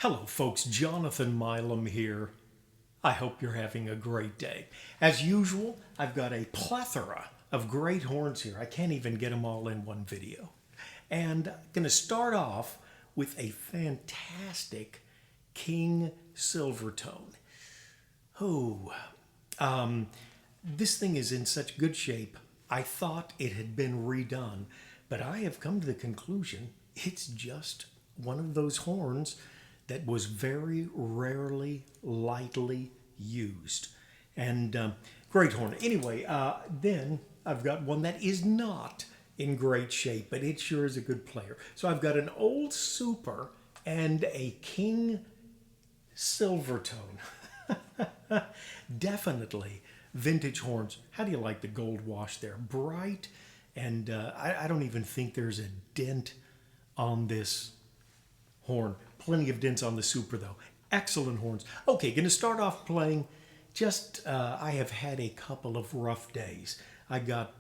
Hello, folks. Jonathan Milam here. I hope you're having a great day. As usual, I've got a plethora of great horns here. I can't even get them all in one video. And I'm going to start off with a fantastic King Silvertone. Oh, this thing is in such good shape. I thought it had been redone, but I have come to the conclusion it's just one of those horns that was very rarely, lightly used. And great horn. Anyway, then I've got one that is not in great shape, but it sure is a good player. So I've got an old Super and a King Silvertone. Definitely vintage horns. How do you like the gold wash there? Bright, and I don't even think there's a dent on this horn. Plenty of dents on the Super though. Excellent horns. Okay, going to start off playing. I have had a couple of rough days. I got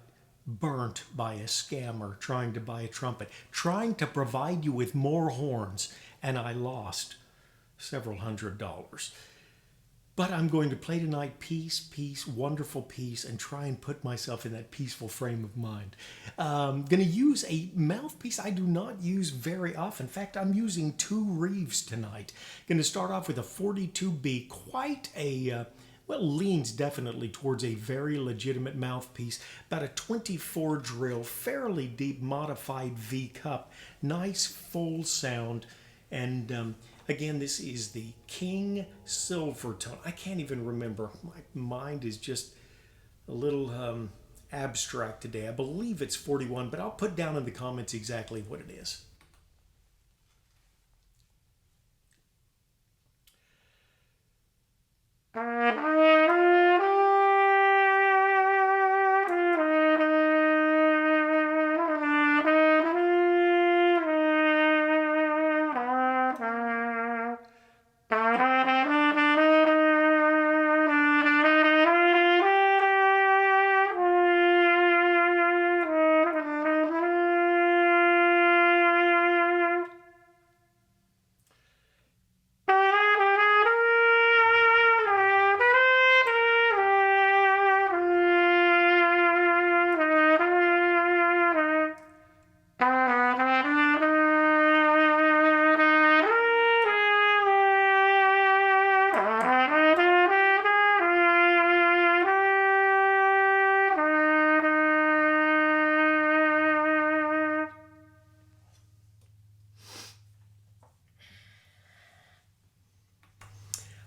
burnt by a scammer trying to buy a trumpet, trying to provide you with more horns, and I lost several $100s. But I'm going to play tonight peace, wonderful peace, and try and put myself in that peaceful frame of mind. Going to use a mouthpiece I do not use very often. In fact, I'm using two Reeves tonight. Going to start off with a 42B, quite a, leans definitely towards a very legitimate mouthpiece. About a 24 drill, fairly deep modified V cup. Nice full sound, and again, this is the King Silvertone. I can't even remember. My mind is just a little abstract today. I believe it's 41, but I'll put down in the comments exactly what it is.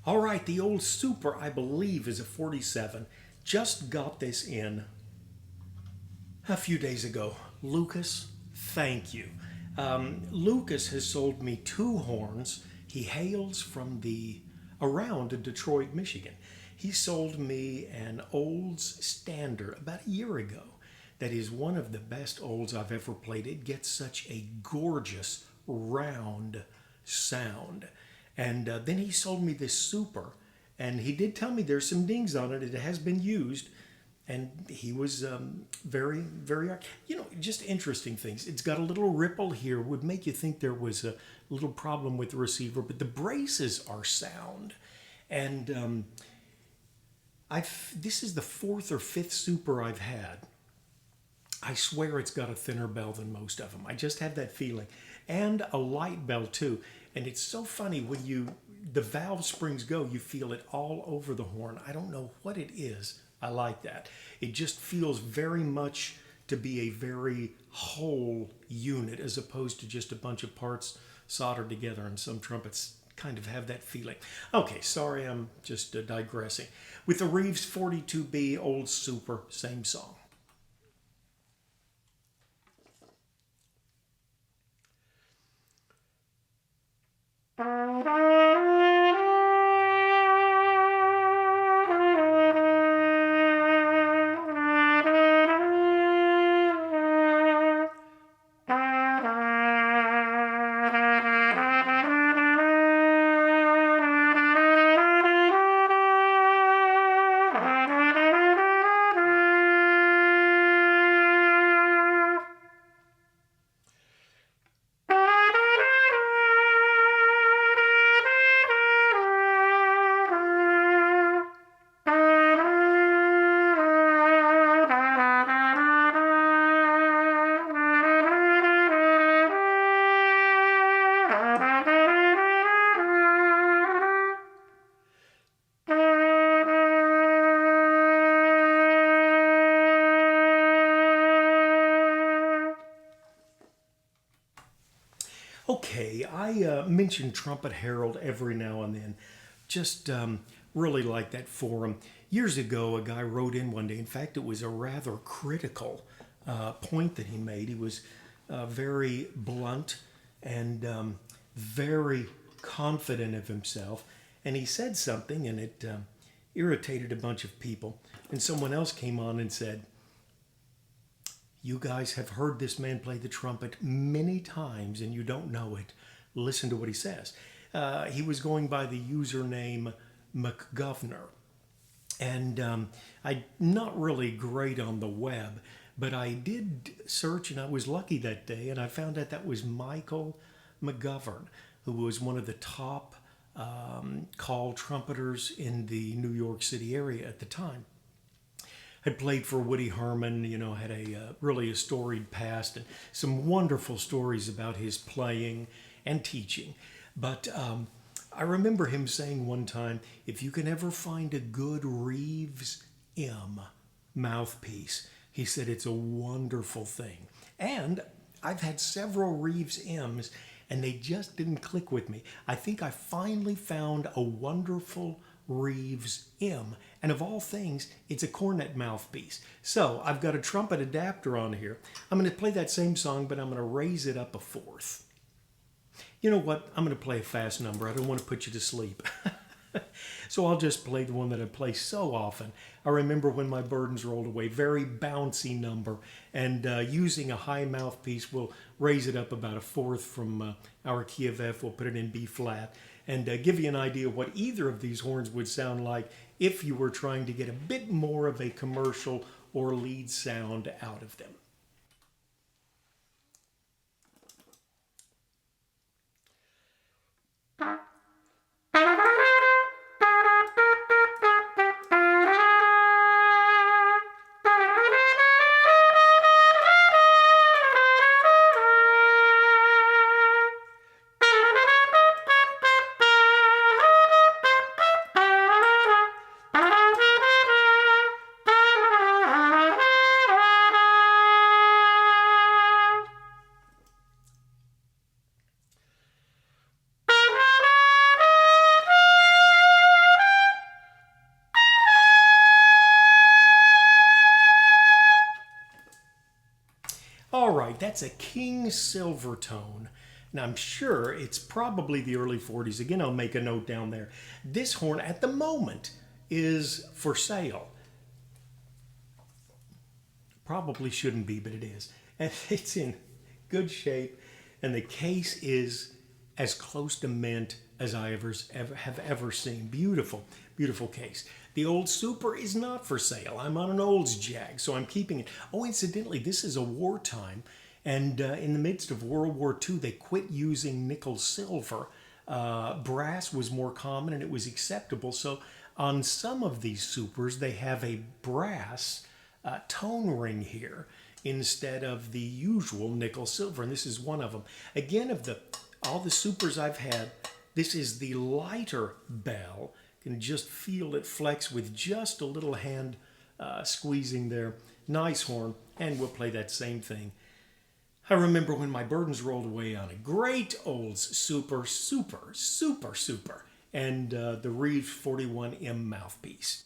All right, the old Super, I believe, is a 47. Just got this in a few days ago. Lucas, thank you. Lucas has sold me two horns. He hails from around Detroit, Michigan. He sold me an Olds Standard about a year ago. That is one of the best Olds I've ever played. It gets such a gorgeous, round sound. And then he sold me this Super, and he did tell me there's some dings on it. It has been used, and he was very, just interesting things. It's got a little ripple here. Would make you think there was a little problem with the receiver, but the braces are sound. And this is the fourth or fifth Super I've had. I swear it's got a thinner bell than most of them. I just have that feeling. And a light bell too. And it's so funny when the valve springs go, you feel it all over the horn. I don't know what it is. I like that. It just feels very much to be a very whole unit as opposed to just a bunch of parts soldered together, and some trumpets kind of have that feeling. Okay, sorry, I'm just digressing. With the Reeves 42B Old Super, same song. I mention Trumpet Herald every now and then. Just really like that forum. Years ago, a guy wrote in one day. In fact, it was a rather critical point that he made. He was very blunt and very confident of himself. And he said something, and it irritated a bunch of people. And someone else came on and said, "You guys have heard this man play the trumpet many times and you don't know it. Listen to what he says." He was going by the username McGovernor. And I'm not really great on the web, but I did search, and I was lucky that day, and I found out that was Michael McGovern, who was one of the top call trumpeters in the New York City area at the time. Had played for Woody Herman, had a really a storied past and some wonderful stories about his playing and teaching. But I remember him saying one time, if you can ever find a good Reeves M mouthpiece, he said it's a wonderful thing. And I've had several Reeves M's and they just didn't click with me. I think I finally found a wonderful Reeves M. And of all things, it's a cornet mouthpiece. So I've got a trumpet adapter on here. I'm going to play that same song, but I'm going to raise it up a fourth. You know what? I'm going to play a fast number. I don't want to put you to sleep. So I'll just play the one that I play so often. I remember when my burdens rolled away. Very bouncy number. And using a high mouthpiece, we'll raise it up about a fourth from our key of F. We'll put it in B flat. And give you an idea of what either of these horns would sound like if you were trying to get a bit more of a commercial or lead sound out of them. All right, that's a King Silvertone. And I'm sure it's probably the early 40s. Again, I'll make a note down there. This horn at the moment is for sale. Probably shouldn't be, but it is. And it's in good shape. And the case is as close to mint as I have ever seen. Beautiful, beautiful case. The old Super is not for sale. I'm on an Olds Jag, so I'm keeping it. Oh, incidentally, this is a wartime. And in the midst of World War II, they quit using nickel silver. Brass was more common and it was acceptable. So on some of these Supers, they have a brass tone ring here instead of the usual nickel silver. And this is one of them. Again, of all the Supers I've had, this is the lighter bell. You can just feel it flex with just a little hand squeezing there. Nice horn. And we'll play that same thing. I remember when my burdens rolled away on a great Olds Super, and the Reeves 41M mouthpiece.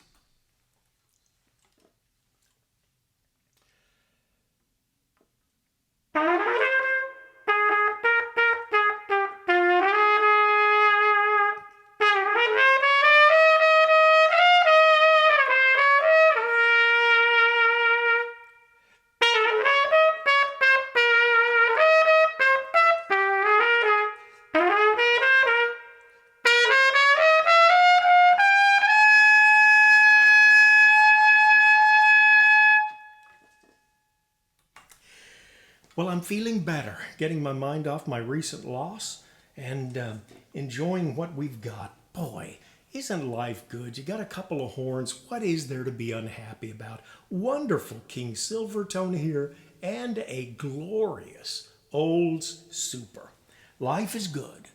Well, I'm feeling better, getting my mind off my recent loss and enjoying what we've got. Boy, isn't life good? You got a couple of horns. What is there to be unhappy about? Wonderful King Silvertone here and a glorious Olds Super. Life is good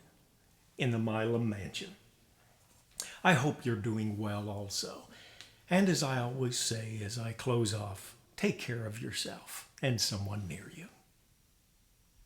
in the Milam Mansion. I hope you're doing well also. And as I always say as I close off, take care of yourself and someone near you.